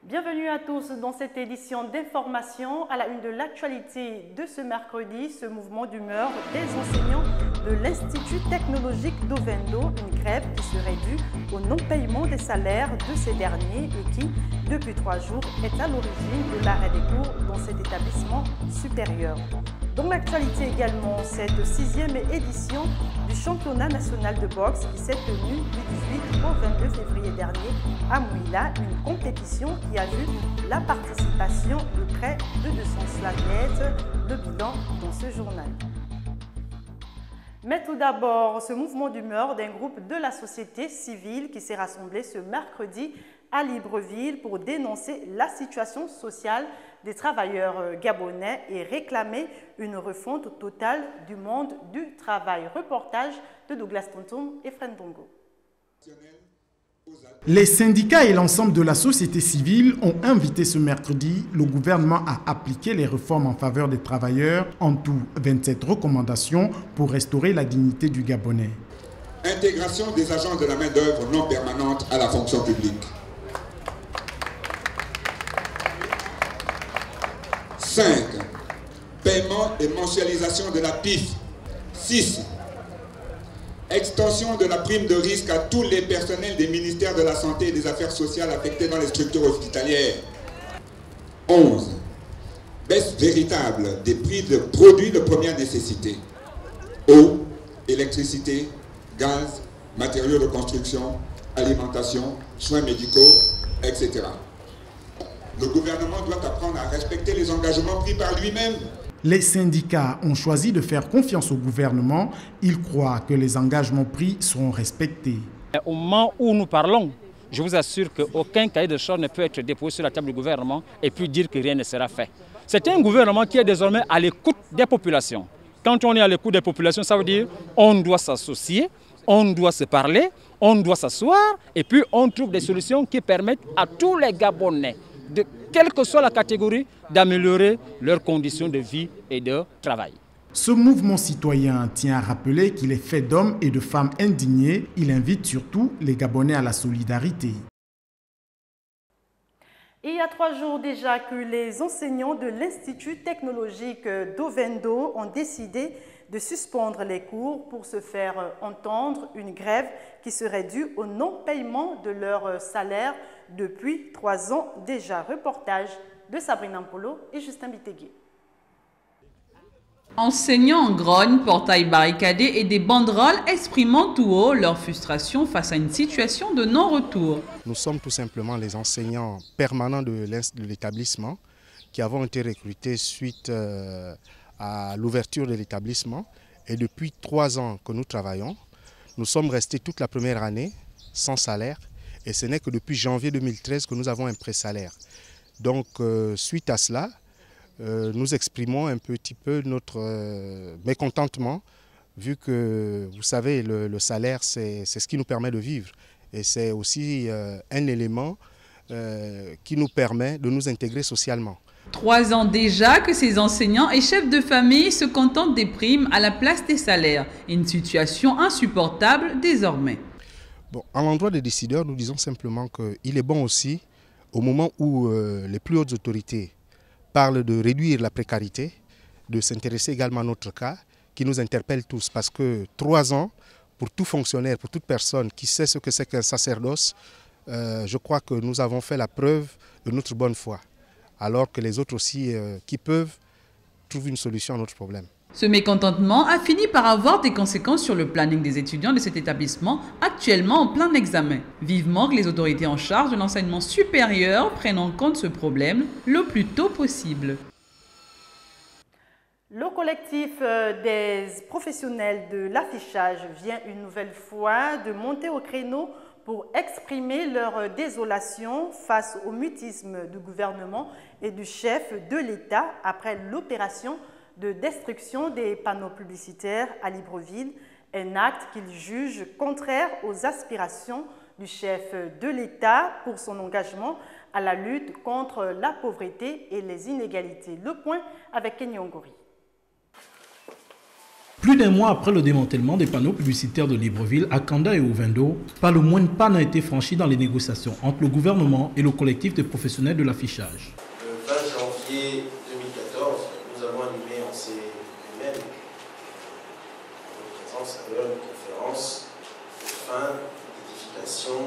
Bienvenue à tous dans cette édition d'information à la une de l'actualité de ce mercredi, ce mouvement d'humeur des enseignants de l'Institut technologique d'Ovendo, une grève qui serait due au non-paiement des salaires de ces derniers et qui, depuis 3 jours, est à l'origine de l'arrêt des cours dans cet établissement supérieur. Dans l'actualité également, cette 6e édition du championnat national de boxe qui s'est tenue du 18 au 22 février dernier à Mouila, une compétition qui a vu la participation de près de 200 athlètes. Le bilan dans ce journal. Mais tout d'abord, ce mouvement d'humeur d'un groupe de la société civile qui s'est rassemblé ce mercredi à Libreville pour dénoncer la situation sociale des travailleurs gabonais et réclamer une refonte totale du monde du travail. Reportage de Douglas Tonton et Fred Bongo. Les syndicats et l'ensemble de la société civile ont invité ce mercredi le gouvernement à appliquer les réformes en faveur des travailleurs, en tout 27 recommandations pour restaurer la dignité du Gabonais. Intégration des agents de la main-d'œuvre non permanente à la fonction publique. 5. Paiement et mensualisation de la PIF. 6. Extension de la prime de risque à tous les personnels des ministères de la Santé et des Affaires sociales affectés dans les structures hospitalières. 11. Baisse véritable des prix de produits de première nécessité. Eau, électricité, gaz, matériaux de construction, alimentation, soins médicaux, etc. Le gouvernement doit apprendre à respecter les engagements pris par lui-même. Les syndicats ont choisi de faire confiance au gouvernement. Ils croient que les engagements pris seront respectés. Au moment où nous parlons, je vous assure qu'aucun cahier de charges ne peut être déposé sur la table du gouvernement et puis dire que rien ne sera fait. C'est un gouvernement qui est désormais à l'écoute des populations. Quand on est à l'écoute des populations, ça veut dire qu'on doit s'associer, on doit se parler, on doit s'asseoir et puis on trouve des solutions qui permettent à tous les Gabonais, quelle que soit la catégorie, d'améliorer leurs conditions de vie et de travail. Ce mouvement citoyen tient à rappeler qu'il est fait d'hommes et de femmes indignés. Il invite surtout les Gabonais à la solidarité. Il y a 3 jours déjà que les enseignants de l'Institut technologique d'Ovendo ont décidé de suspendre les cours pour se faire entendre, une grève qui serait due au non-paiement de leur salaire depuis 3 ans déjà. Reportage de Sabrina Mpolo et Justin Bitegui. Enseignants en grogne, portails barricadés et des banderoles exprimant tout haut leur frustration face à une situation de non-retour. Nous sommes tout simplement les enseignants permanents de l'établissement qui avons été recrutés suite à l'ouverture de l'établissement. Et depuis 3 ans que nous travaillons, nous sommes restés toute la première année sans salaire. Et ce n'est que depuis janvier 2013 que nous avons un pré-salaire. Donc, suite à cela, nous exprimons un petit peu notre mécontentement, vu que, vous savez, le salaire, c'est ce qui nous permet de vivre. Et c'est aussi un élément qui nous permet de nous intégrer socialement. 3 ans déjà que ces enseignants et chefs de famille se contentent des primes à la place des salaires. Une situation insupportable désormais. Bon, à l'endroit des décideurs, nous disons simplement qu'il est bon aussi, au moment où les plus hautes autorités parlent de réduire la précarité, de s'intéresser également à notre cas, qui nous interpelle tous. Parce que 3 ans, pour tout fonctionnaire, pour toute personne qui sait ce que c'est qu'un sacerdoce, je crois que nous avons fait la preuve de notre bonne foi. Alors que les autres aussi, qui peuvent, trouvent une solution à notre problème. Ce mécontentement a fini par avoir des conséquences sur le planning des étudiants de cet établissement, actuellement en plein examen. Vivement que les autorités en charge de l'enseignement supérieur prennent en compte ce problème le plus tôt possible. Le collectif des professionnels de l'affichage vient une nouvelle fois de monter au créneau pour exprimer leur désolation face au mutisme du gouvernement et du chef de l'État après l'opération de destruction des panneaux publicitaires à Libreville, un acte qu'ils jugent contraire aux aspirations du chef de l'État pour son engagement à la lutte contre la pauvreté et les inégalités. Le point avec Kenny Ongori. Plus d'un mois après le démantèlement des panneaux publicitaires de Libreville, à Kanda et Ovendo, pas le moindre pas n'a été franchi dans les négociations entre le gouvernement et le collectif des professionnels de l'affichage. Le 20 janvier 2014, nous avons animé en CNL, en présence à l'heure une conférence de fin d'édification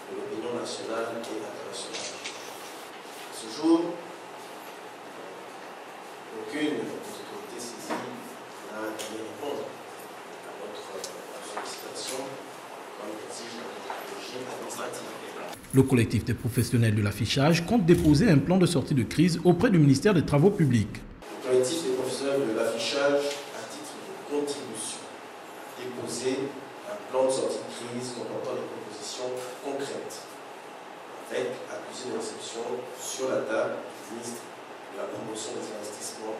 de l'opinion nationale et internationale. À ce jour, aucune des autorités saisies n'a donné réponse à notre sollicitation comme exige la méthodologie administrative. Le collectif des professionnels de l'affichage compte déposer un plan de sortie de crise auprès du ministère des Travaux publics. Le collectif des professionnels de l'affichage, à titre de contribution, a déposé un plan de sortie de crise comportant des propositions concrètes, avec accusé de réception sur la table du ministre de la promotion des investissements,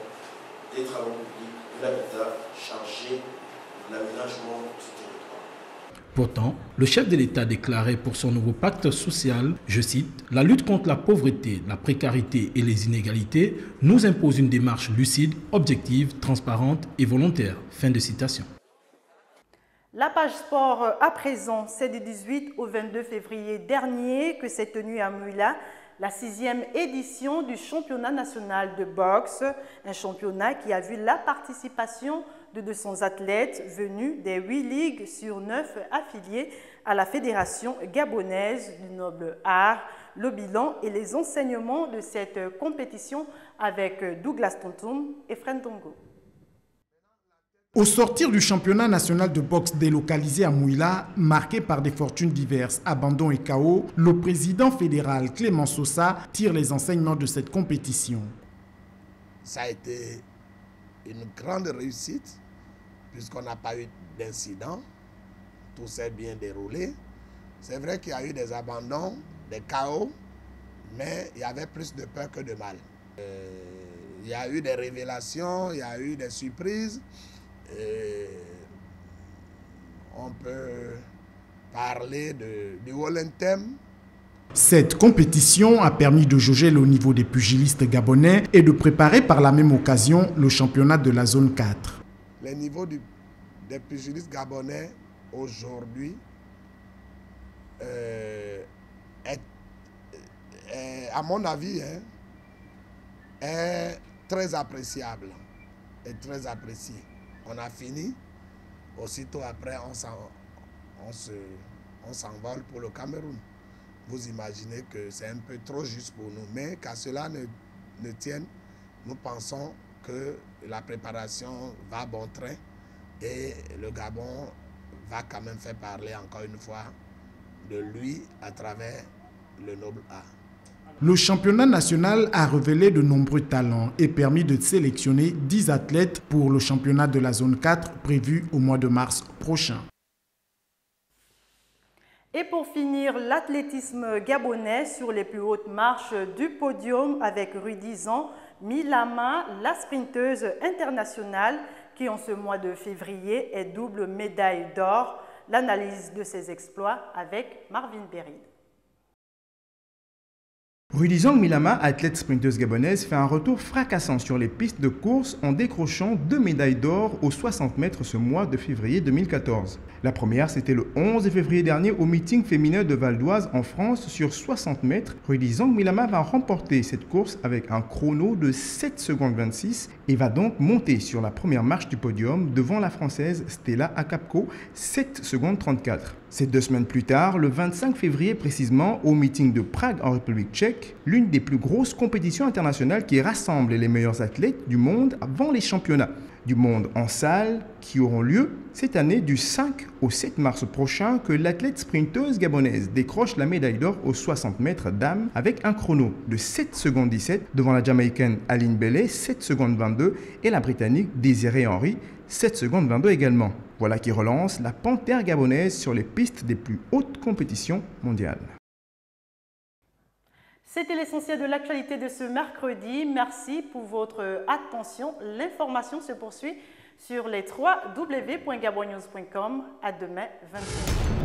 des travaux publics, de l'habitat, chargé de l'aménagement du territoire. Pourtant, le chef de l'État déclarait pour son nouveau pacte social, je cite, « La lutte contre la pauvreté, la précarité et les inégalités nous impose une démarche lucide, objective, transparente et volontaire. » Fin de citation. La page sport à présent, c'est du 18 au 22 février dernier que s'est tenue à Mouila la 6e édition du championnat national de boxe, un championnat qui a vu la participation de 200 athlètes venus des 8 ligues sur 9 affiliées à la Fédération gabonaise du noble art. Le bilan et les enseignements de cette compétition avec Douglas Tontoum et Fred Dongo. Au sortir du championnat national de boxe délocalisé à Mouila, marqué par des fortunes diverses, abandons et chaos, le président fédéral Clément Sosa tire les enseignements de cette compétition. Ça a été une grande réussite puisqu'on n'a pas eu d'incident, tout s'est bien déroulé. C'est vrai qu'il y a eu des abandons, des chaos, mais il y avait plus de peur que de mal. Il y a eu des révélations, il y a eu des surprises. On peut parler du Wallenthem. Cette compétition a permis de jauger le niveau des pugilistes gabonais et de préparer par la même occasion le championnat de la zone 4. Le niveau des pugilistes gabonais aujourd'hui est, à mon avis, est très appréciable et très apprécié. On a fini, aussitôt après on s'envole pour le Cameroun. Vous imaginez que c'est un peu trop juste pour nous, mais qu'à cela ne tienne, nous pensons que la préparation va bon train et le Gabon va quand même faire parler encore une fois de lui à travers le noble art. Le championnat national a révélé de nombreux talents et permis de sélectionner 10 athlètes pour le championnat de la zone 4 prévu au mois de mars prochain. Et pour finir, l'athlétisme gabonais sur les plus hautes marches du podium avec Rudizan Milama, la sprinteuse internationale qui en ce mois de février est double médaille d'or. L'analyse de ses exploits avec Marvin Berry. Rudizan Milama, athlète sprinteuse gabonaise, fait un retour fracassant sur les pistes de course en décrochant 2 médailles d'or aux 60 mètres ce mois de février 2014. La première, c'était le 11 février dernier au meeting féminin de Val d'Oise en France sur 60 mètres. Rudizan Milama va remporter cette course avec un chrono de 7 secondes 26 et va donc monter sur la première marche du podium devant la Française Stella Akapko, 7 secondes 34. C'est 2 semaines plus tard, le 25 février précisément, au meeting de Prague en République tchèque, l'une des plus grosses compétitions internationales qui rassemble les meilleurs athlètes du monde avant les championnats du monde en salle qui auront lieu cette année du 5 au 7 mars prochain, que l'athlète sprinteuse gabonaise décroche la médaille d'or aux 60 mètres dames avec un chrono de 7 secondes 17 devant la Jamaïcaine Aline Bellet, 7 secondes 22 et la Britannique Désirée Henry, 7 secondes 22 également. Voilà qui relance la panthère gabonaise sur les pistes des plus hautes compétitions mondiales. C'était l'essentiel de l'actualité de ce mercredi. Merci pour votre attention. L'information se poursuit sur les www.gabonnews.com. À demain, 21h.